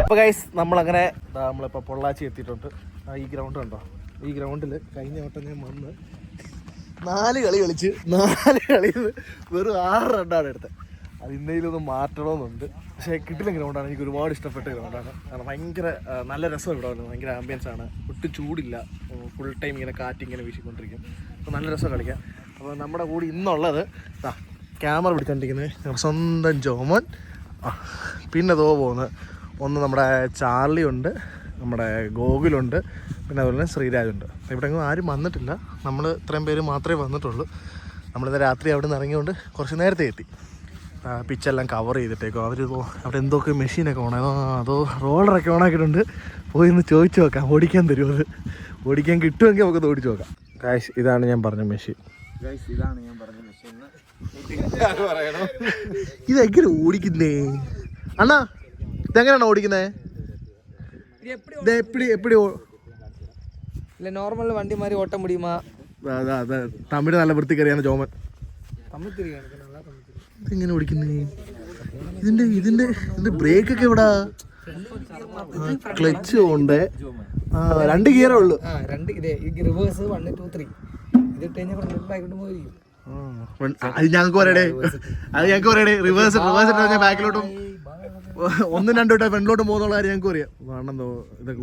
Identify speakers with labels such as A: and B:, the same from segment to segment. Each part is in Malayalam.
A: അപ്പോൾ ഗൈസ് നമ്മളങ്ങനെ നമ്മളിപ്പോൾ പൊള്ളാച്ചി എത്തിയിട്ടുണ്ട്. ഈ ഗ്രൗണ്ട് കണ്ടോ? ഈ ഗ്രൗണ്ടിൽ കഴിഞ്ഞ വട്ടം ഞാൻ വന്ന് 4 കളി കളിച്ച് 4 കളിയിൽ വെറും 6 റണ്ണാണ് എടുത്തത്. അത് ഇന്നയിലൊന്നും മാറ്റണമെന്നുണ്ട്. പക്ഷേ കിട്ടില്ല ഗ്രൗണ്ടാണ്. എനിക്ക് ഒരുപാട് ഇഷ്ടപ്പെട്ട ഗ്രൗണ്ടാണ്. കാരണം ഭയങ്കര നല്ല രസം ഇവിടെ വന്നത്. ഭയങ്കര ആംബിയൻസ് ആണ്. ഒട്ടും ചൂടില്ല. ഫുൾ ടൈം ഇങ്ങനെ കാറ്റിങ്ങനെ വീശിക്കൊണ്ടിരിക്കും. അപ്പോൾ നല്ല രസം കളിക്കാം. അപ്പോൾ നമ്മുടെ കൂടെ ഇന്നുള്ളത് ക്യാമറ പിടിച്ചോണ്ടിരിക്കുന്നത് സ്വന്തം ജോമോൻ. പിന്നെ തോ പോകുന്നത് ഒന്ന് നമ്മുടെ ചാർലി ഉണ്ട്, നമ്മുടെ ഗോകുലുണ്ട്, പിന്നെ അതുപോലെ തന്നെ ശ്രീരാജുണ്ട്. ഇവിടെ എങ്ങും ആരും വന്നിട്ടില്ല. നമ്മൾ ഇത്രയും പേര് മാത്രമേ വന്നിട്ടുള്ളൂ. നമ്മളിന്ന് രാത്രി അവിടെ നിന്ന് ഇറങ്ങിയോണ്ട് കുറച്ച് നേരത്തെ എത്തി. പിച്ചെല്ലാം കവർ ചെയ്തിട്ടേക്കോ. അവർ അവിടെ എന്തൊക്കെ മെഷീനൊക്കെ ഓണായോ, അതോ റോളറൊക്കെ ഓണാക്കിയിട്ടുണ്ട്. പോയി ഒന്ന് ചോദിച്ചു നോക്കാം, ഓടിക്കാൻ തരുമോ? അത് ഓടിക്കാൻ കിട്ടുമെങ്കിൽ നമുക്കത് ഓടിച്ചു നോക്കാം. ഗൈസ് ഇതാണ് ഞാൻ പറഞ്ഞ മെഷീൻ. ഇതെങ്ങനെ ഓടിക്കുന്നേ അണ്ണാ? ഇതെങ്ങനെയാണ് ഓടിക്കുന്നേ?
B: നോർമൽ വണ്ടി മാറി ഓട്ടം മുടിയുമാ?
A: തമിഴ് നല്ല വൃത്തിക്കറിയാണ് ജോമൻ. ഇതെങ്ങനെ ഓടിക്കുന്നേ? ഇതിന്റെ ബ്രേക്ക് ഒക്കെ എവിടാ? ക്ലച്ച് ഉണ്ട്. 2 ഗിയറേ ഉള്ളു.
B: റിവേഴ്സ് 1 2 3 ഇത് പോയിരിക്കും.
A: അത് ഞങ്ങൾക്ക് പറയടേ, റിവേഴ്സ് ഞാൻ ബാക്കിലോട്ടും 1 2 തൊട്ട് ഫ്രണ്ടിലോട്ട് പോകുന്നുള്ള കാര്യം ഞങ്ങൾക്ക് അറിയാം. വേണമെന്തോ ഇതൊക്കെ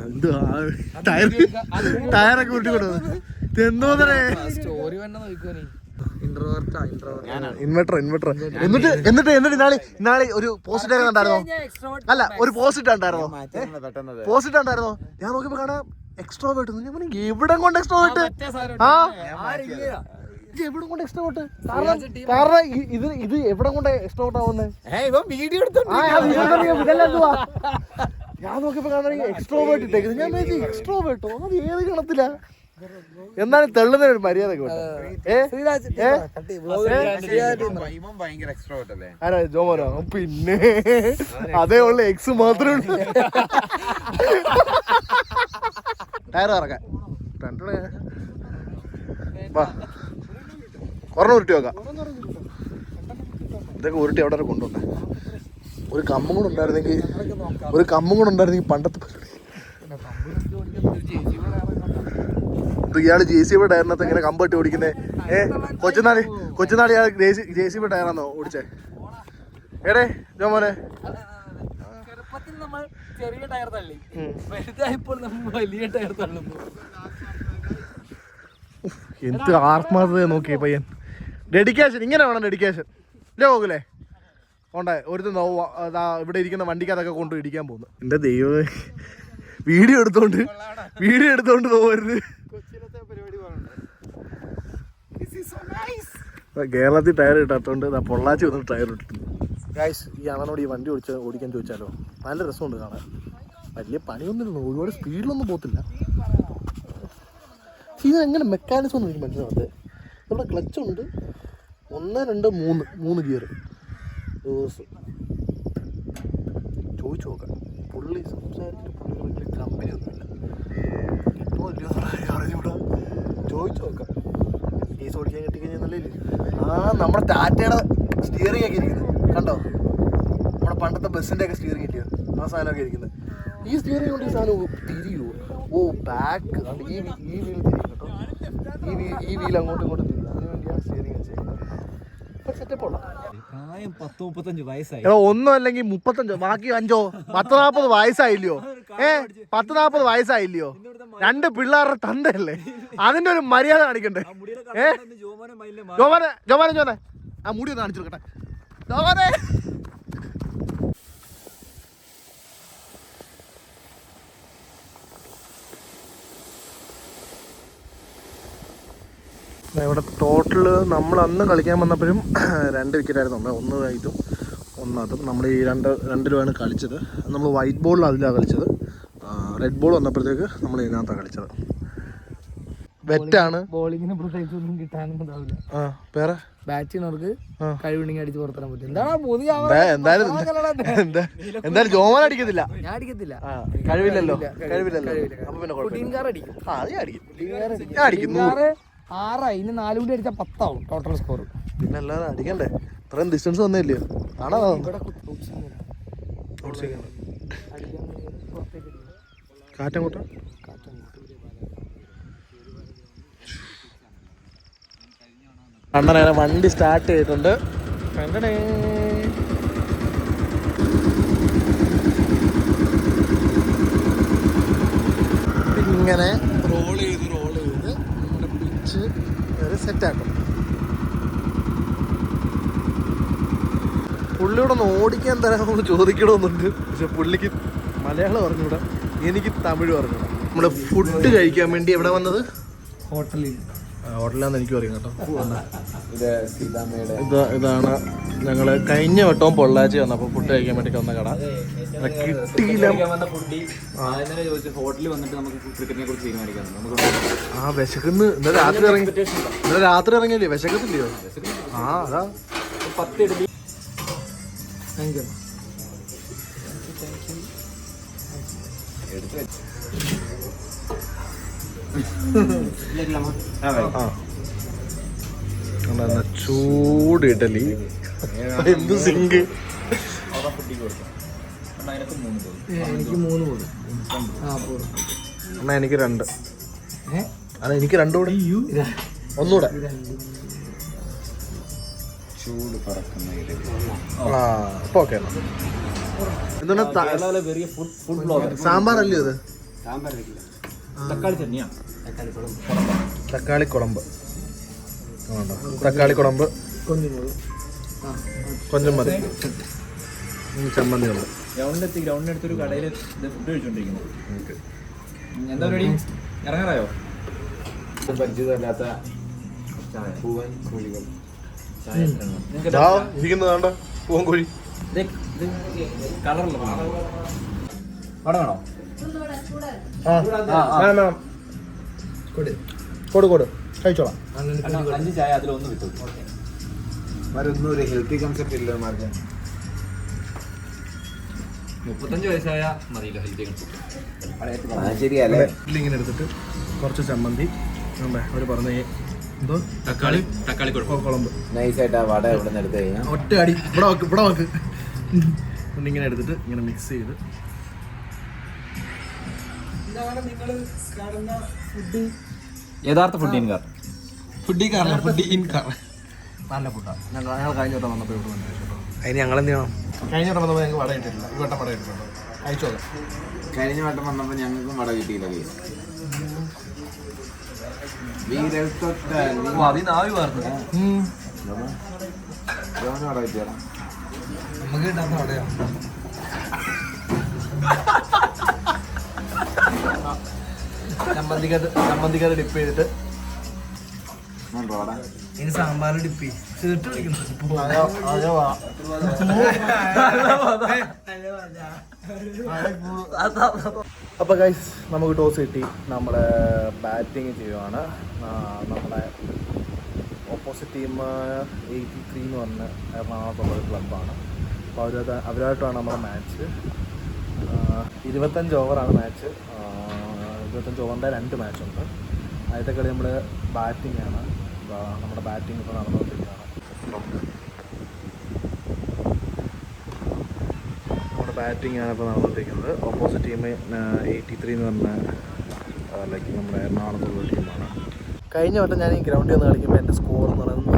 A: എന്ത് ടയറൊക്കെ ഉരുട്ടിക്കൊണ്ടു എന്തോ ഇൻവെർട്ടർ. എന്നിട്ട് നാളെ ഒരു പോസ്റ്റ് ഉണ്ടായിരുന്നോ? അല്ല, ഒരു പോസ്റ്റ് ഉണ്ടായിരുന്നോ? ഞാൻ നോക്കിയപ്പോ കാണാം എക്സ്ട്രോവേർട്ട്. എവിടെ കൊണ്ട് എക്സ്ട്രോവേർട്ട്? എവിടെ കൊണ്ട് എക്സ്ട്രോവേർട്ട്? കാരണം ഇത് എവിടെ കൊണ്ട് എക്സ്ട്രോവേർട്ട് ആവുന്നത്? ഞാൻ നോക്കിയപ്പോ കാണാൻ എക്സ്ട്രോവേർട്ട് ഇട്ടേക്കുന്നത്. ഞാൻ എക്സ്ട്രോവേർട്ടോ? അത് ഏത് ഗണത്തില? എന്നാലും തെള്ളുന്ന ഒരു മര്യാദ ആരാ? ജോമോനോ? പിന്നെ അതേ ഉള്ളു, എക്സ് മാത്രമേ ഉള്ളൂ. ടയർ ഇറക്കാൻ ഒരെണ്ണം ഉരുട്ടി നോക്കാം. ഇതൊക്കെ ഉരുട്ടി അവിടെ വരെ കൊണ്ടുപോട്ടെ. ഒരു കമ്പും കൂടെ ഉണ്ടായിരുന്നെങ്കിൽ പണ്ടത്തെ ഇയാള് JCB ടയറിനകത്ത് എങ്ങനെ കമ്പട്ടി ഓടിക്കുന്നേ? കൊച്ചുനാളി ഇയാൾ JCB ടയറാന്നോ ഓടിച്ചേ? ഏടേ ജോമോനെ? എന്ത് ആത്മാർത്ഥത നോക്കി പയ്യൻ. ഡെഡിക്കേഷൻ ഇങ്ങനെ വേണം. ഡെഡിക്കേഷൻ ഇല്ലേ പോകൂലേ? കൊണ്ടേ ഒരുത്തും ഇവിടെ ഇരിക്കുന്ന വണ്ടിക്കകത്തൊക്കെ കൊണ്ട് ഇടിക്കാൻ പോകുന്നു. എന്റെ ദൈവമേ, വീഡിയോ എടുത്തോണ്ട് പോകരുത്. കേരളത്തിൽ ടയർ ഇട്ടാത്തോണ്ട് പൊള്ളാച്ചി വന്നിട്ട് ടയർ ഇട്ടിട്ടുണ്ട്. ഗൈസ്, ഈ അണ്ണനോട് ഈ വണ്ടി ഓടിക്കാൻ ചോദിച്ചാലോ? നല്ല രസമുണ്ട് കാണാൻ. വലിയ പണിയൊന്നുമില്ല, ഒരുപാട് സ്പീഡിലൊന്നും പോകത്തില്ല. ഇതെങ്ങനെ മെക്കാനിസം ഒന്നും എനിക്ക് മനസ്സിലാവട്ടെ. ഇവിടെ ക്ലച്ചുണ്ട്, 1 2 3 ഗിയർ. ചോദിച്ചു നോക്കാം. പുള്ളി സംസാരിച്ചിട്ട് പുള്ളി വലിയ കമ്പനി ഒന്നുമില്ല. കിട്ടുമോ ഇല്ലയോ അറിഞ്ഞൂടാ. ചോദിച്ചു നോക്കാം. കേസ് ഓടിക്കാൻ കിട്ടിക്കഴിഞ്ഞാൽ നല്ലല്ലേ? നമ്മുടെ ടാറ്റയുടെ സ്റ്റിയറിംഗ് ഒക്കെ ഇരിക്കുന്നത് കണ്ടോ? നമ്മുടെ പണ്ടത്തെ ബസ്സിൻ്റെ ഒക്കെ സ്റ്റിയറിംഗ് ഇല്ലയോ? ആ സാധനമൊക്കെ ഇരിക്കുന്നത്. ഈ സ്റ്റിയറിംഗ് കൊണ്ട് ഈ സാധനം തിരിയുമോ? ബാക്ക് ഈ വീൽ തിരിയും കേട്ടോ. ഈ വീൽ അങ്ങോട്ടും ഇങ്ങോട്ടും തിരിയും. അതിന് വേണ്ടിയാണ് സ്റ്റിയറിംഗ് വെച്ചേക്കുന്നത്. സെറ്റപ്പുള്ള പ്രായം 10-35 വയസ്സായി. ഒന്നും അല്ലെങ്കിൽ 35, ബാക്കി 5 10-40 വയസ്സായില്ലയോ? 10-40 വയസ്സായില്ലയോ? 2 പിള്ളേരുടെ തന്തയല്ലേ? അതിന്റെ ഒരു മര്യാദ കാണിക്കണ്ടേ? ജോമനെ ആ മുടി ഒന്ന് കാണിച്ചു കൊടുക്കട്ടെ. ജോമനെ ഇവിടെ ടോട്ടല് നമ്മൾ അന്ന് കളിക്കാൻ വന്നപ്പോഴും 2 വിക്കറ്റായിരുന്നു. 1 ഇതും 1 അതും. നമ്മൾ ഈ 2 രൂപയാണ് കളിച്ചത്. നമ്മൾ വൈറ്റ് ബോളിൽ അതിലാണ് കളിച്ചത്. റെഡ് ബോൾ വന്നപ്പോഴത്തേക്ക് നമ്മൾ ഇതിനകത്താണ് കളിച്ചത്. വെറ്റാണ്.
B: ബോളിങ്ങിന് പ്രത്യേകിച്ച് ഒന്നും കിട്ടാനുണ്ടാവില്ല.
A: വേറെ
B: ബാറ്റിനവർക്ക് കഴിവുണ്ടെങ്കിൽ അടിച്ച് പുറത്തിടാൻ പറ്റും.
A: എന്തായാലും ജോമൻ അടിക്കത്തില്ല.
B: ഞാൻ അടിക്കത്തില്ല.
A: കഴിവില്ലല്ലോ. അപ്പൊ പിന്നെ ഞാൻ അടിക്കും.
B: 6 ഇനി 4 കൂടി അടിച്ചാൽ 10 ആവും ടോട്ടൽ സ്കോർ.
A: പിന്നെ അല്ലാതെ അടിക്കണ്ടേ? ഇത്രയും ഡിസ്റ്റൻസ് വന്നില്ലയോ? ആണോ കാറ്റങ്ങോട്ട് അണ്ണനെ വണ്ടി സ്റ്റാർട്ട് ചെയ്തിട്ടുണ്ട്. ഇങ്ങനെ റോൾ ചെയ്ത് നമ്മുടെ പിച്ച് ഒരു സെറ്റാക്കും. പുള്ളിയോടെ ഒന്ന് ഓടിക്കാൻ തരാമെന്ന് ചോദിക്കണമെന്നുണ്ട്. പക്ഷെ പുള്ളിക്ക് മലയാളം അറിഞ്ഞൂടാ, എനിക്ക് തമിഴ് അറിഞ്ഞൂടാ. നമ്മള് ഫുഡ് കഴിക്കാൻ വേണ്ടി എവിടെ വന്നത്? ഹോട്ടലാന്ന് എനിക്കും അറിയാം കേട്ടോ. ഇതാണ് ഞങ്ങള് കഴിഞ്ഞ വട്ടവും പൊള്ളാച്ചി വന്നപ്പോൾ ഫുഡ് കഴിക്കാൻ വേണ്ടി വന്ന കട. കിട്ടിയില്ല. ആ വിശക്കുന്ന്. ഇന്നലെ രാത്രി ഇറങ്ങിയല്ലേ? വിശക്കത്തില്ലയോ? ആ അതാ
B: 10 ഇഡലി.
A: ചൂട് ഇഡലി. എന്ത് സിങ്ക്.
B: എനിക്ക് 3 പോകും.
A: എന്നാ എനിക്ക് 2. അല്ല എനിക്ക് 2 കൂടെ. ഒന്നുകൂടെ.
C: ചൂട് പറക്കുന്ന
A: ആ അപ്പൊ ഓക്കെ. എന്താണ് സാമ്പാർ അല്ലയോ ഇത്? തക്കാളി കുളമ്പ്. തക്കാളി കുളമ്പ് കൊഞ്ചം മതി. ചമ്മന്തി ഉണ്ട്.
C: ഗ്രൗണ്ടിനടുത്തൊരു കടയിൽ ഫുഡ് കഴിച്ചോണ്ടിരിക്കുന്നു. എന്താ പരിപാടി? ഇറങ്ങാറായോ? പരിചിതമല്ലാത്ത പൂവൻ കോഴികൾ
A: ഇരിക്കുന്നതാണ്ടോ പൂവൻ കോഴി.
C: കളറുള്ള അവിടെ വേണോ?
A: കൊടു കഴിച്ചോളാം.
C: 5 ചായ അതിലൊന്ന് കിട്ടും.
D: ഒന്നും ഒരു ഹെൽത്തി കൺസെപ്റ്റ് ഇല്ല മാർഗം.
C: 35 വയസ്സായ മതിയില്ല ഹെൽത്തി കൺസെപ്റ്റ്.
D: ശരിയല്ലേ?
A: ഇങ്ങനെ എടുത്തിട്ട് കുറച്ച് ചമ്മന്തി അവർ പറഞ്ഞ എന്തോ
C: തക്കാളി
A: കുളമ്പ്
D: നൈസായിട്ട് ആ വട ഇവിടെ നിന്ന് എടുത്ത് കഴിഞ്ഞാൽ
A: ഒറ്റ അടി ഇവിടെ വാക്ക് ഇങ്ങനെ എടുത്തിട്ട് ഇങ്ങനെ മിക്സ് ചെയ്ത്.
C: യഥാർത്ഥ ഫുഡ് ഇൻകാർ.
A: നല്ല ഫുഡാണ്. ഞങ്ങൾ കഴിഞ്ഞ വട്ടം വന്നപ്പോൾ ഇവിടെ വന്നു. അതിന് ഞങ്ങൾ എന്ത് ചെയ്യണം? കഴിഞ്ഞ വട്ടം വന്നപ്പോൾ ഞങ്ങൾക്ക് വട കിട്ടിയിട്ടില്ല. ഈ വട്ടം വട കിട്ടുന്നുണ്ടോ? കഴിച്ചോളാം.
D: കഴിഞ്ഞ വട്ടം വന്നപ്പോൾ ഞങ്ങൾക്കും വട കിട്ടിയില്ല. വട കിട്ടിയാ
B: നമുക്ക് കിട്ടാത്ത വടയാണ്.
A: ചമ്മന്തിക്കത് ഡിപ്പ് ചെയ്തിട്ട്
D: വട
B: ഇനി സാമ്പാർ ഡിപ്പി ചേർത്ത് വിളിക്കുന്നു.
A: അപ്പോൾ ഗൈസ് നമുക്ക് ടോസ് കിട്ടി. നമ്മൾ ബാറ്റിങ് ചെയ്യുവാണ്. നമ്മുടെ ഓപ്പോസിറ്റ് ടീം 83 എന്ന് പറഞ്ഞ എറണാകുളത്തുള്ളൊരു ക്ലബ്ബാണ്. അപ്പോൾ അവരുമായിട്ടാണ് നമ്മുടെ മാച്ച്. 25 ഓവറാണ് മാച്ച്. 25 ഓവറിൻ്റെ 2 മാച്ചുണ്ട്. ആദ്യത്തെ കളി നമ്മൾ ബാറ്റിംഗ് ആണ്. നമ്മുടെ ബാറ്റിംഗ് ഇപ്പോൾ നടന്നുകൊണ്ടിരിക്കുകയാണ്. നമ്മുടെ ബാറ്റിംഗ് ആണ് ഇപ്പോൾ നടന്നുകൊണ്ടിരിക്കുന്നത്. ഓപ്പോസിറ്റ് ടീം 83 എന്ന് പറഞ്ഞ ലൈക്ക് നമ്മുടെ എറണാകുളത്തുള്ള ടീമാണ്. കഴിഞ്ഞ വട്ടം ഞാൻ ഈ ഗ്രൗണ്ടിൽ വന്ന് കളിക്കുമ്പോൾ എൻ്റെ സ്കോർ എന്ന് പറയുന്നത്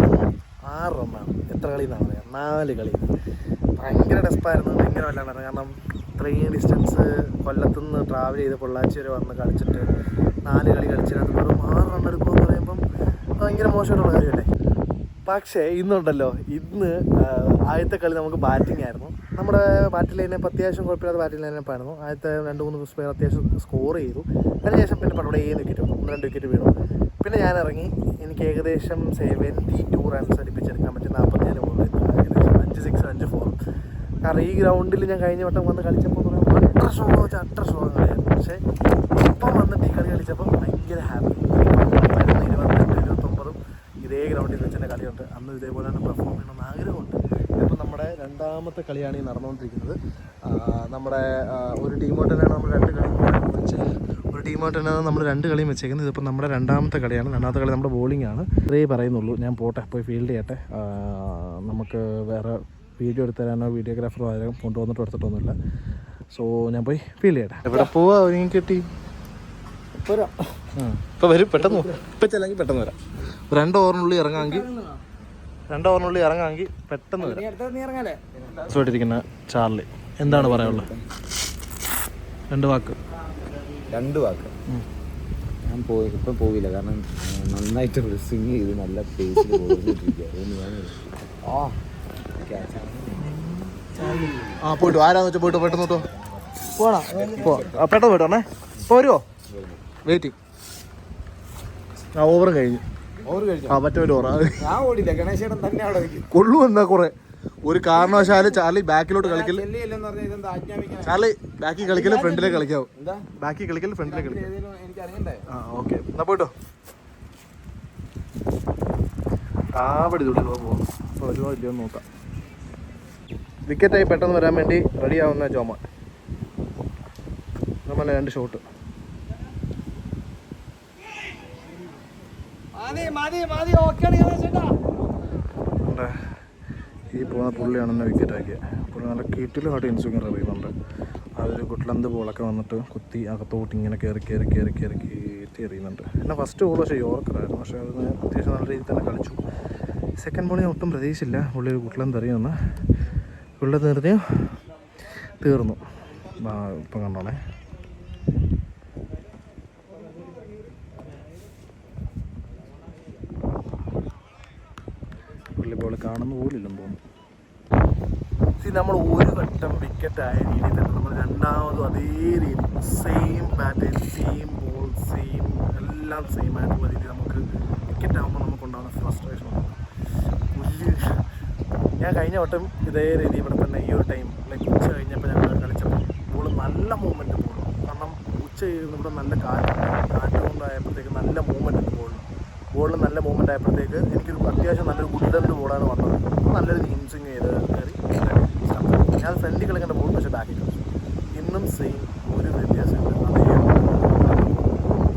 A: 6 റണ്ണാണ്. എത്ര കളി എന്നാണ് പറയാം? 4 കളി. ഭയങ്കര ഡെസ്പായിരുന്നു, ഭയങ്കര വല്ലാണ്ടായിരുന്നു. കാരണം ഇത്രയും ഡിസ്റ്റൻസ് കൊല്ലത്തുനിന്ന് ട്രാവൽ ചെയ്ത് പൊള്ളാച്ചി വരെ വന്ന് കളിച്ചിട്ട് 4 കളി കളിച്ചതിനകത്ത് വെറും 6 റൺ എടുക്കുമെന്ന് പറയുമ്പം ഭയങ്കര മോശമായിട്ടുള്ള കാര്യമല്ലേ. പക്ഷേ ഇന്നുണ്ടല്ലോ, ഇന്ന് ആദ്യത്തെ കളി നമുക്ക് ബാറ്റിംഗ് ആയിരുന്നു. നമ്മുടെ ബാറ്റിംഗ് ലൈനപ്പ് അത്യാവശ്യം കുഴപ്പമില്ലാത്ത ബാറ്റിംഗ് ലൈനപ്പായിരുന്നു. ആദ്യത്തെ 2-3 സ്പെയർ അത്യാവശ്യം സ്കോർ ചെയ്തു. അതിനുശേഷം പിന്നെ പടവിടെ 7 വിക്കറ്റ് വന്നു, 1-2 വിക്കറ്റ് വീണു. പിന്നെ ഞാൻ ഇറങ്ങി. എനിക്ക് ഏകദേശം 72 റൺസ് അടിപ്പിച്ചെടുക്കാൻ പറ്റും. 47 ബോളിൽ ഏകദേശം 5 6 5 4. കാരണം ഈ ഗ്രൗണ്ടിൽ ഞാൻ കഴിഞ്ഞ വട്ടം വന്ന് കളിച്ചപ്പോൾ അത്ര ഷോന്ന് വെച്ചാൽ അത്ര ഷോ കളിയായിരുന്നു. പക്ഷേ ഇപ്പം വന്നിട്ട് ഈ കളി കളിച്ചപ്പോൾ ഭയങ്കര ഹാപ്പി. 28-29 ഇതേ ഗ്രൗണ്ടിൽ വെച്ച് തന്നെ കളിയുണ്ട്. അന്ന് ഇതേപോലെ തന്നെ പെർഫോം ചെയ്യണമെന്ന് ആഗ്രഹമുണ്ട്. ഇതിപ്പോൾ നമ്മുടെ 2ാമത്തെ കളിയാണ് ഈ നടന്നുകൊണ്ടിരിക്കുന്നത്. നമ്മുടെ ഒരു ടീമോട്ട് തന്നെയാണ് നമ്മൾ 2 കളി വെച്ച് ഒരു ഒരു ടീമായിട്ട് തന്നെ നമ്മൾ 2 കളിയും വെച്ചേക്കുന്നത്. ഇതിപ്പോൾ നമ്മുടെ രണ്ടാമത്തെ കളിയാണ്. രണ്ടാമത്തെ കളി നമ്മുടെ ബോളിംഗ് ആണ്. ഇത്രേ പറയുന്നുള്ളൂ. ഞാൻ പോട്ടെ, പോയി ഫീൽഡ് ചെയ്യട്ടെ. നമുക്ക് വേറെ വീഡിയോ എടുത്തരാനോ വീഡിയോഗ്രാഫറോ ആരും കൊണ്ടുവന്നിട്ട് എടുത്തിട്ടൊന്നുമില്ല. സോ ഞാൻ പോയി ഫീൽഡ് ചെയ്യട്ടെ. എവിടെ പോവാ ഒരുങ്ങി കിട്ടി ഇപ്പോൾ വരും. പെട്ടെന്ന് ഇപ്പം ചെല്ലെങ്കിൽ പെട്ടെന്ന് വരാം. 2 ഓവറിനുള്ളിൽ ഇറങ്ങാമെങ്കിൽ പെട്ടെന്ന് വരാം. സുഖമായിട്ടിരിക്കുന്ന ചാർലി, എന്താണ് പറയാനുള്ളത്? 2 വാക്ക്.
D: ഞാൻ ഇപ്പം പോവില്ല, കാരണം നന്നായിട്ട് സ്വിങ് ചെയ്ത് നല്ല പേസിൽ
A: പോയിട്ട് ആരാന്ന് വെച്ചാൽ പോയിട്ട് പെട്ടെന്ന് കേട്ടോ പോണോ പെട്ടെന്ന് പോയിട്ടോണേ. ഇപ്പോൾ വരുമോ? വെയിറ്റിംഗ്. ഓവറും കഴിഞ്ഞു. മറ്റേ ഓവർ
D: ഞാൻ ഓടില്ല, ഗണേശേട്ടൻ തന്നെ അവിടെ
A: കൊള്ളു എന്നാ കുറെ. ഒരു കാരണവശാല് ചാർലി ബാക്കിലോട്ട് കളിക്കല്. ചാർലി ബാക്കി കളിക്കല് ഫ്രണ്ടിലേക്ക് കളിക്കാവും. ബാക്കി കളിക്കല് ഫ്രണ്ടിലേക്ക് കളിക്കാം.
D: എനിക്ക് അറിയണ്ടേ?
A: ഓക്കെ എന്നാ പോയിട്ടോ. കാവടി തുള്ളി പോകും. അപ്പോൾ ഒരുപാട് ഇല്ലയെന്ന് നോക്കാം. വിക്കറ്റായി പെട്ടെന്ന് വരാൻ വേണ്ടി റെഡി ആവുന്ന ജോമോൻ. നമ്മളെ 2 ഷോട്ട്. ഈ പോകുന്ന പുള്ളിയാണ് എന്നെ വിക്കറ്റാക്കിയത്. പുള്ളി നല്ല കീറ്റിലുമായിട്ട് ഇൻസ്വിങ്ങർ എറിയുന്നുണ്ട്. അതൊരു ഗുഡ്ലന്ത് ബോളൊക്കെ വന്നിട്ട് കുത്തി അകത്തോട്ട് ഇങ്ങനെ കയറ്റി എറിയുന്നുണ്ട്. എന്നാൽ ഫസ്റ്റ് ബോൾ പക്ഷേ യോർക്കറായിരുന്നു. പക്ഷേ അത് അത്യാവശ്യം നല്ല രീതിയിൽ തന്നെ കളിച്ചു. സെക്കൻഡ് ബോൾ ഞാൻ ഒട്ടും പ്രതീക്ഷിച്ചില്ല പുള്ളി ഒരു ഗുഡ്ലന്ത് എറിയുമെന്ന്. ഗുഡ്ലന്ത് എറിഞ്ഞ് തീർന്നു. ഇപ്പം കണ്ടോണേ. പുള്ളി ബോൾ കാണുന്ന പോലില്ലെന്ന് തോന്നുന്നു. നമ്മൾ ഒരു വട്ടം വിക്കറ്റായ രീതിയിൽ തന്നെ നമ്മൾ രണ്ടാമതും അതേ രീതി same pattern, same ball, same എല്ലാം സെയിം ആയിട്ടുള്ള രീതിയിൽ നമുക്ക് വിക്കറ്റാകുമ്പോൾ നമുക്കുണ്ടാകുന്ന ഫ്രസ്ട്രേഷൻ. ഞാൻ കഴിഞ്ഞ വട്ടം ഇതേ രീതി ഇവിടെ തന്നെ ഈ ഒരു ടൈം ഉച്ച കഴിഞ്ഞപ്പോൾ ഞങ്ങൾ കളിച്ചപ്പോൾ ബോൾ നല്ല മൂവ്മെൻറ്റ് ബോൾ. കാരണം ഉച്ച ഇവിടെ നല്ല കാറ്റ് കൊണ്ടായപ്പോഴത്തേക്ക് നല്ല മൂവ്മെൻറ്റ് ഉണ്ട് ബോളിൽ നല്ല മൂവ്മെൻറ്റ് ആയപ്പോഴത്തേക്ക് എനിക്കൊരു അത്യാവശ്യം നല്ലൊരു ഗുഡ്ലൻഡ് ബോളാണ് വന്നത്. നല്ലൊരു ഇൻസിങ് ചെയ്ത് കയറി ഞാൻ ഫ്രണ്ടിൽ കളിക്കേണ്ട ബോൾ പക്ഷേ ബാക്കിൽ കളിച്ചു. ഇന്നും സെയിം ഒരു വ്യത്യാസമില്ല. അതേ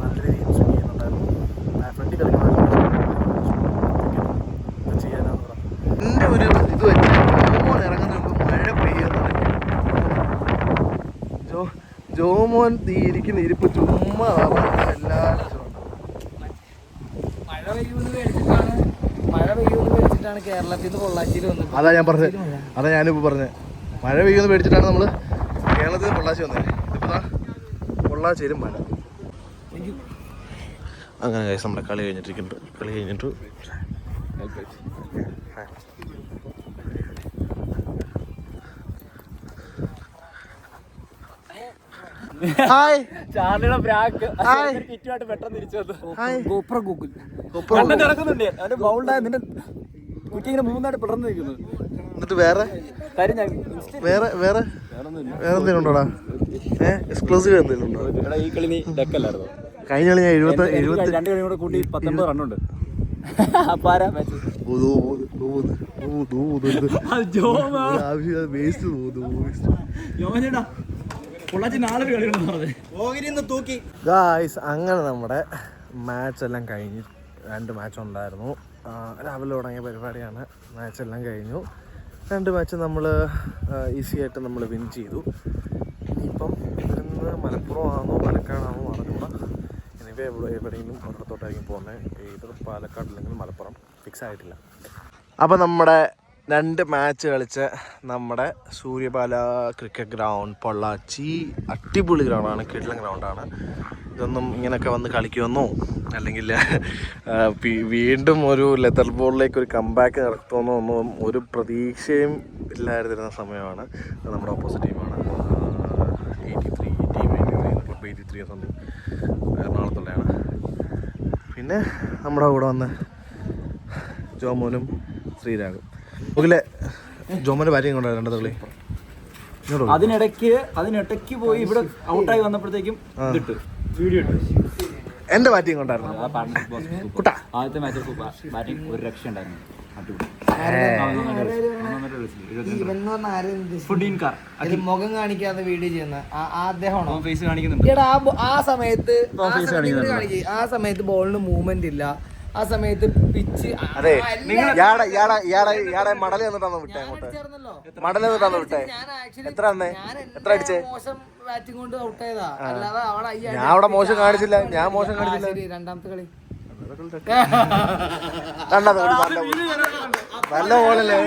A: നല്ല രീതിയിൽ ഇൻസിങ് ചെയ്യുന്നുണ്ടായിരുന്നു. ഫ്രണ്ടിൽ കളിക്കുന്ന ചെയ്യാനാന്ന് പറയാം. എൻ്റെ ഒരു ഇത് വെച്ച് ജോമോൻ ഇറങ്ങുന്ന മഴ പെയ്യുന്ന ജോമോൻ ഇരിക്കുന്ന ഇരിപ്പ് ചുമ്മാ എല്ലാവരും
B: മഴ പെയ്യുമെന്ന് പേടിച്ചിട്ടാണ് കേരളത്തിൽ നിന്ന് പൊള്ളാച്ചിയിൽ വന്നത്.
A: അതാ ഞാൻ പറഞ്ഞത്. അതാ ഞാനിപ്പോൾ പറഞ്ഞത്. മഴ പെയ്യുമെന്ന് പേടിച്ചിട്ടാണ് നമ്മൾ കേരളത്തിൽ നിന്ന് പൊള്ളാച്ചി വന്നത്. ഇപ്പോൾ പൊള്ളാച്ചിയിലും മഴ. അങ്ങനെ കഴിച്ച് നമ്മുടെ കളി കഴിഞ്ഞിട്ട് ഹായ്
B: ചാർലിയുടെ ബ്രാക്ക്
A: ഹായ്
B: കിറ്റുമായിട്ട് പെട്ടെന്ന് തിരിച്ചു വന്നു.
A: ഹായ്
B: ഗോപ്ര ഗൂഗിൾ നടക്കുന്നുണ്ട്. അവന്റെ ബൗൾഡായ നിന്റെ കുറ്റി ഇങ്ങനെ 3 നാട് പിളർന്നു നിൽക്കുന്നു.
A: എന്നിട്ട് വേറെ എന്തെങ്കിലും ഉണ്ടോടാ? എക്സ്ക്ലൂസീവ് എന്തെങ്കിലും ഉണ്ടോ?
C: ഈ കളി നീ ഡെക്കല്ലായിരുന്നു.
A: കഴിഞ്ഞ കളി ഞാൻ
C: 2 കളിയും കൂടെ കൂട്ടി 19 റണ്ണുണ്ട്.
A: ഗായ്സ് അങ്ങനെ നമ്മുടെ മാച്ച് എല്ലാം കഴിഞ്ഞു. 2 മാച്ച് ഉണ്ടായിരുന്നു. രാവിലെ തുടങ്ങിയ പരിപാടിയാണ്. മാച്ചെല്ലാം കഴിഞ്ഞു. 2 മാച്ച് നമ്മൾ ഈസി ആയിട്ട് നമ്മൾ വിൻ ചെയ്തു. ഇനിയിപ്പം ഇവിടുന്ന് മലപ്പുറമാണോ പാലക്കാടാണോ അറിഞ്ഞൂടാ. ഇനിയിപ്പോൾ എവിടെയെങ്കിലും ഒരിടത്തോട്ടായിരിക്കും പോകുന്നത്. ഇത് പാലക്കാട് അല്ലെങ്കിൽ മലപ്പുറം ഫിക്സ് ആയിട്ടില്ല. അപ്പോൾ നമ്മുടെ 2 മാച്ച് കളിച്ച നമ്മുടെ സൂര്യപാല ക്രിക്കറ്റ് ഗ്രൗണ്ട് പൊള്ളാച്ചി അടിപൊളി ഗ്രൗണ്ടാണ്. കിടിലൻ ഗ്രൗണ്ടാണ്. ഇതൊന്നും ഇങ്ങനെയൊക്കെ വന്ന് കളിക്കുമെന്നോ അല്ലെങ്കിൽ വീണ്ടും ഒരു ലെതർ ബോളിലേക്ക് ഒരു കംബാക്ക് നടത്തുമെന്നോ ഒന്നും ഒരു പ്രതീക്ഷയും ഇല്ലായിരുന്ന സമയമാണ്. നമ്മുടെ ഓപ്പോസിറ്റ് ടീമാണ് 83 സംതിങ് എറണാകുളത്തുള്ളതാണ്. പിന്നെ നമ്മുടെ കൂടെ വന്ന് ജോമോനും ശ്രീരാഗും. ഓക്കെ ജോമോൻ്റെ ബാറ്റിംഗ് കൊണ്ടായിരുന്നു 2 കളി.
C: അതിനിടയ്ക്ക് പോയി ഇവിടെ ഔട്ടായി വന്നപ്പോഴത്തേക്കും വീഡിയോ ഇട്ടു.
A: എൻ്റെ ബാറ്റിംഗ് കൊണ്ടായിരുന്നു.
C: ആദ്യത്തെ മാച്ച് ബാറ്റിംഗ് ഒരു രക്ഷ ഉണ്ടായിരുന്നു. ഫുഡീൻ കാർ
A: മുഖം കാണിക്കാതെ വീഡിയോ ചെയ്യുന്ന അദ്ദേഹമാണോ
C: ഫേസ് കാണിക്കുന്നുണ്ട്.
A: ആ സമയത്ത് ആ സമയത്ത് ബോളിന് മൂവ്മെന്റ് ഇല്ല. ആ സമയത്ത് പിച്ച്
E: അതെ ഇയാളെ മടല് തന്നിട്ടാണ് വിട്ടേ അങ്ങോട്ട്. മടല് തന്നിട്ടാണ് വിട്ടേ. എത്ര അടിച്ചേ?
A: മോശം ബാറ്റിംഗ് കൊണ്ട് ഔട്ട് ആയതാ. അല്ലാതെ അവിടെ
E: ഞാൻ അവിടെ മോശം കാണിച്ചില്ല. ഞാൻ മോശം കാണിച്ചില്ല.
A: രണ്ടാമത്തെ കളി
E: കണ്ടത് നല്ല ബോളല്ലേ.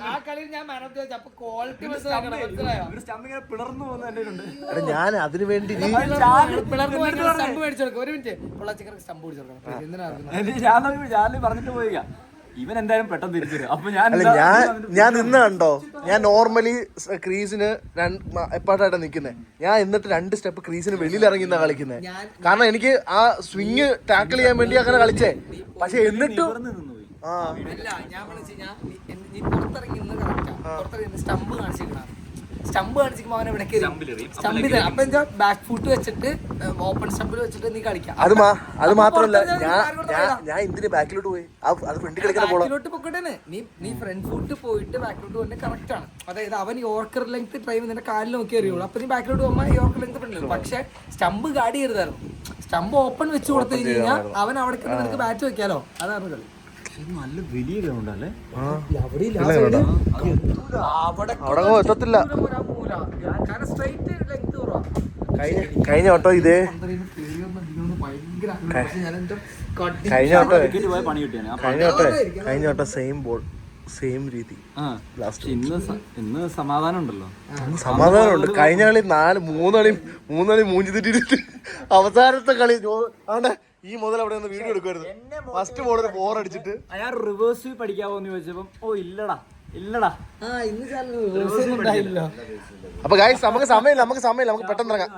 A: ആ കളിയിൽ ഞാൻ അപ്പൊ ക്വാളിറ്റി പിളർന്നു പോകുന്ന
E: ഞാൻ അതിനു വേണ്ടി
A: സ്റ്റമ്പ് മേടിച്ചെടുക്കും. ഒരു മിനിറ്റ് പൊള്ളാച്ചിക്കർക്ക് സ്റ്റമ്പ് പിടിച്ചെടുക്കണം.
C: ഞാൻ പറഞ്ഞിട്ട് പോയില്ല. ഇവൻ എന്തായാലും പെട്ടെന്ന് തിരിച്ചു വരും. അപ്പൊ
E: ഞാൻ ഇന്ന് കണ്ടോ, ഞാൻ നോർമലി ക്രീസിന് എപ്പാട്ടായിട്ടാ നിക്കുന്നത്. ഞാൻ എന്നിട്ട് 2 സ്റ്റെപ്പ് ക്രീസിന് വെളിയിൽ ഇറങ്ങിന്നാ കളിക്കുന്നത്. കാരണം എനിക്ക് ആ സ്വിങ് ടാക്കിൾ ചെയ്യാൻ വേണ്ടി അങ്ങനെ കളിച്ചേ. പക്ഷെ എന്നിട്ടും
A: സ്റ്റമ്പ് കാണിച്ചിരിക്കുമ്പോ അവനെ ഇവിടെ സ്റ്റമ്പിൽ അപ്പൊ എന്താ ബാക്ക് ഫുട്ട് വെച്ചിട്ട് ഓപ്പൺ സ്റ്റമ്പിൽ വെച്ചിട്ട് നീ കളിക്കാം.
E: അത് മാത്രമല്ല ഞാൻ എന്തിന് ബാക്കിലോട്ട് പോയി? അത് ഫ്രണ്ട് കളിക്കുന്ന
A: ബാക്കിലോട്ട് പൊക്കട്ടെ. നീ ഫ്രണ്ട് ഫുട്ട് പോയിട്ട് ബാക്കിലോട്ട് പോകുന്നത് കറക്റ്റ് ആണ്. അതായത് അവൻ യോർക്കർ ലെങ്ത് ഡ്രൈവ് നിന്റെ കാലിൽ നോക്കി അറിയുള്ളൂ. അപ്പൊ നീ ബാക്കിലോട്ട് പോകുമ്പോൾ യോർക്കർ ലെങ്ത് ഫ്രണ്ടിൽ. പക്ഷെ സ്റ്റമ്പ് ഗാർഡ് ചെയ്തായിരുന്നു. സ്റ്റമ്പ് ഓപ്പൺ വെച്ച് കൊടുത്തു കഴിഞ്ഞാൽ അവൻ അവിടെ നിനക്ക് ബാറ്റ് വെക്കാലോ. അതാണ് കളി.
C: നല്ല വലിയ ഗ്രൗണ്ട് അല്ലേ?
E: എത്തത്തില്ല. കഴിഞ്ഞ വട്ടോ ഇതേ കഴിഞ്ഞ വട്ടം സെയിം ബോൾ സെയിം രീതി.
C: ഇന്ന് സമാധാനം ഉണ്ടല്ലോ.
E: സമാധാനമുണ്ട്. കഴിഞ്ഞ കളി 3 കളി മൂഞ്ചി തെറ്റിട്ട് അവസാനത്തെ കളി ആണ്ടെ ഈ മുതൽ അവിടെ ഒന്ന് വീഡിയോ എടുക്കുമായിരുന്നു. ഫസ്റ്റ് ബോളിൽ 4 അടിച്ചിട്ട്
C: അയാൾ റിവേഴ്സ് പഠിക്കാവോന്ന് ചോദിച്ചപ്പം ഇല്ലടാ.
E: അപ്പൊ ഗൈസ് നമുക്ക് സമയമില്ല, നമുക്ക് പെട്ടെന്ന് ഇറങ്ങാം.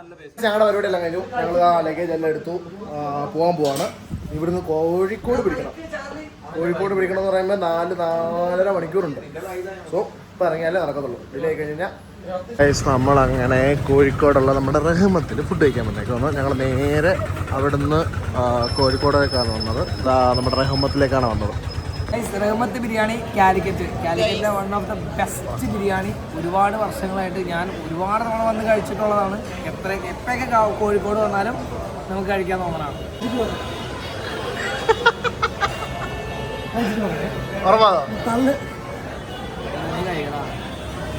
E: ഞങ്ങളുടെ പരിപാടി എല്ലാം കഴിഞ്ഞു. ഞങ്ങൾ ആ ലഗേജ് എല്ലാം എടുത്തു പോകാൻ പോവാണ്. ഇവിടുന്ന് കോഴിക്കോട് പിടിക്കണം എന്ന് പറയുമ്പോൾ 4-4.5 മണിക്കൂറുണ്ട്. സോ ഇപ്പൊ ഇറങ്ങിയാലേ നടക്കത്തുള്ളൂ. ഇതിലേക്ക് കഴിഞ്ഞാൽ നമ്മളങ്ങനെ കോഴിക്കോടുള്ള നമ്മുടെ റഹ്മത്തിൽ ഫുഡ് കഴിക്കാൻ വന്നേക്കാണ്. ഞങ്ങൾ നേരെ അവിടുന്ന് കോഴിക്കോടേക്കാണ് വന്നത്. നമ്മുടെ റഹ്മത്തിലേക്കാണ് വന്നത്.
A: റഹ്മത്ത് ബിരിയാണി കാലിക്കറ്റിലെ one of the best biryani. ഒരുപാട് വർഷങ്ങളായിട്ട് ഞാൻ ഒരുപാട് തവണ വന്ന് കഴിച്ചിട്ടുള്ളതാണ്. എപ്പോഴൊക്കെ കോഴിക്കോട് വന്നാലും നമുക്ക് കഴിക്കാൻ തോന്നണം.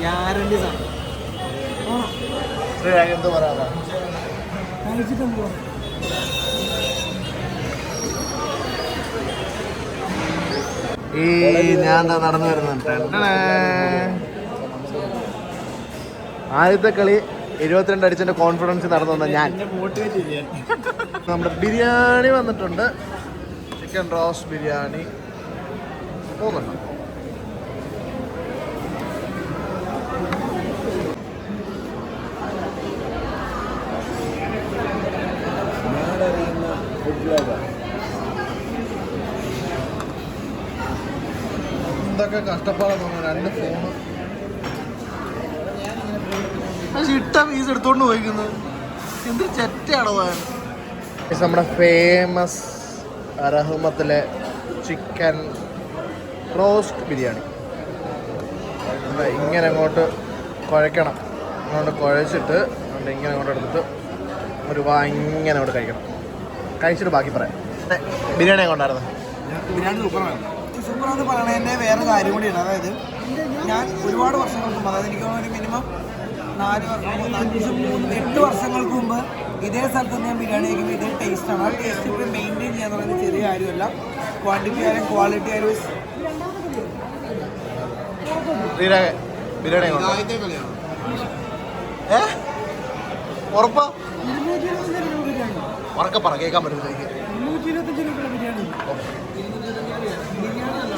A: ഗ്യാരണ്ടി സാധനം.
E: ഞാൻ നടന്നു വരുന്നുണ്ട്. ആദ്യത്തെ കളി 72 അടിച്ചതിന്റെ കോൺഫിഡൻസ് നടന്നു വന്ന ഞാൻ. നമ്മുടെ ബിരിയാണി വന്നിട്ടുണ്ട്. ചിക്കൻ റോസ്റ്റ് ബിരിയാണി പോകുന്നുണ്ട്. എന്തൊക്കെ കഷ്ടപ്പാടാണ് തോന്നുന്നു. 2 ഫോണ് ഇട്ട പീസ് എടുത്തോണ്ട് പോയിക്കുന്നത്. എന്ത് ചെറ്റാണോ നമ്മുടെ ഫേമസ് റഹ്മത്തിലെ ചിക്കൻ റോസ്റ്റ് ബിരിയാണി. ഇങ്ങനെ അങ്ങോട്ട് കുഴയ്ക്കണം. അങ്ങോട്ട് കുഴച്ചിട്ട് ഇങ്ങനെ അങ്ങോട്ട് എടുത്തിട്ട് ഒരു ഇങ്ങനെ അങ്ങോട്ട് കഴിക്കണം. കഴിച്ചിട്ട് ബാക്കി പറയാം. ബിരിയാണി കൊണ്ടായിരുന്നു.
A: ബിരിയാണി സൂപ്പറാന്ന് പറയണതിൻ്റെ വേറെ കാര്യം കൂടിയാണ്. അതായത് ഞാൻ ഒരുപാട് വർഷങ്ങൾക്ക് മുമ്പ്, അതായത് എനിക്ക് ഒരു മിനിമം 8 വർഷങ്ങൾക്ക് മുമ്പ് ഇതേ സ്ഥലത്ത് ഞാൻ ബിരിയാണി കഴിക്കുമ്പോൾ ഇതേ ടേസ്റ്റാണ്. ആ ടേസ്റ്റ് ഇപ്പോൾ മെയിൻറ്റെയിൻ ചെയ്യാന്ന് പറയുന്നത് ചെറിയ കാര്യമല്ല. ക്വാണ്ടിറ്റി ആയാലും ക്വാളിറ്റി ആയാലും
E: ബിരിയാണി ഉറപ്പാ ഉറക്കെ പറ, കേൾക്കാൻ പറ്റുന്നത്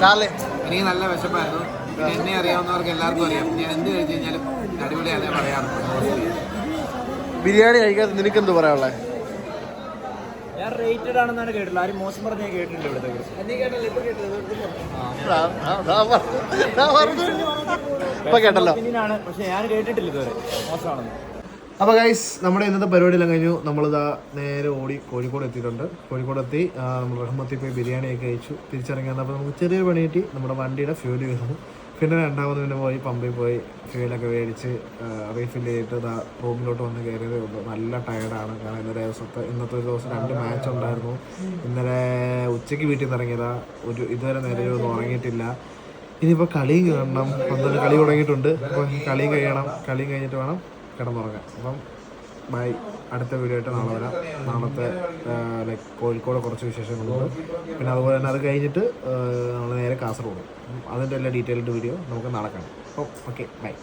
E: ചാർലി.
D: എനിക്ക് നല്ല വിശപ്പായിരുന്നു. എന്നെ അറിയാവുന്നവർക്ക് എല്ലാവർക്കും അറിയാം, ഞാൻ എന്ത് കഴിച്ചു കഴിഞ്ഞാലും അടിപൊളിയാണ് പറയാറുണ്ട്.
E: ബിരിയാണി കഴിക്കാതെ നിനക്ക് എന്ത് പറയാനുള്ളത്?
C: ഞാൻ റേറ്റഡ് ആണെന്നാണ് കേട്ടില്ല. ആരും മോശം പറഞ്ഞ് ഞാൻ കേട്ടിട്ടുണ്ട് ഇവിടുത്തെ കുറിച്ച്.
E: ഇപ്പൊ കേട്ടല്ലോ.
C: പക്ഷെ ഞാൻ കേട്ടിട്ടില്ല ഇതുവരെ മോശമാണെന്ന്.
E: അപ്പോൾ ഗൈസ് നമ്മുടെ ഇന്നത്തെ പരിപാടിയെല്ലാം കഴിഞ്ഞു. നമ്മളിതാ നേരെ ഓടി കോഴിക്കോട് എത്തിയിട്ടുണ്ട്. കോഴിക്കോട് എത്തി നമ്മൾ റഹ്മത്തിൽ പോയി ബിരിയാണിയൊക്കെ കഴിച്ചു. തിരിച്ചിറങ്ങി വന്നപ്പോൾ നമുക്ക് ചെറിയ പണി കിട്ടി. നമ്മുടെ വണ്ടിയുടെ ഫ്യൂല് കയറുന്നു. പിന്നെ രണ്ടാമത് പിന്നെ പോയി പമ്പിൽ പോയി ഫ്യൂലൊക്കെ മേടിച്ച് റീഫിൽ ചെയ്തിട്ട് ഇതാ റൂമിലോട്ട് വന്ന് കയറിയതേ ഉള്ളൂ. നല്ല ടയർഡാണ്. കാരണം ഇന്നത്തെ ഒരു ദിവസം 2 മാച്ച് ഉണ്ടായിരുന്നു. ഇന്നലെ ഉച്ചയ്ക്ക് വീട്ടിൽ നിന്ന് ഇറങ്ങിയതാ. ഇതുവരെ നേരെ ഒന്നും ഉറങ്ങിയിട്ടില്ല. ഇനിയിപ്പോൾ കളിയും കാണണം. 12 കളി തുടങ്ങിയിട്ടുണ്ട്. അപ്പോൾ കളിയും കഴിയണം. കളിയും കഴിഞ്ഞിട്ട് വേണം കിടന്നുറങ്ങാൻ. അപ്പം ബൈ. അടുത്ത വീഡിയോ ആയിട്ട് നാളെ വരാം. നാളത്തെ ലൈക്ക് കോഴിക്കോട് കുറച്ച് വിശേഷങ്ങളുണ്ട്. പിന്നെ അതുപോലെ തന്നെ അത് കഴിഞ്ഞിട്ട് നമ്മൾ നേരെ കാസർഗോഡ്. അതിൻ്റെ എല്ലാ ഡീറ്റെയിൽഡ് വീഡിയോ നമുക്ക് നാളെ കാണാം. അപ്പോൾ ഓക്കെ ബൈ.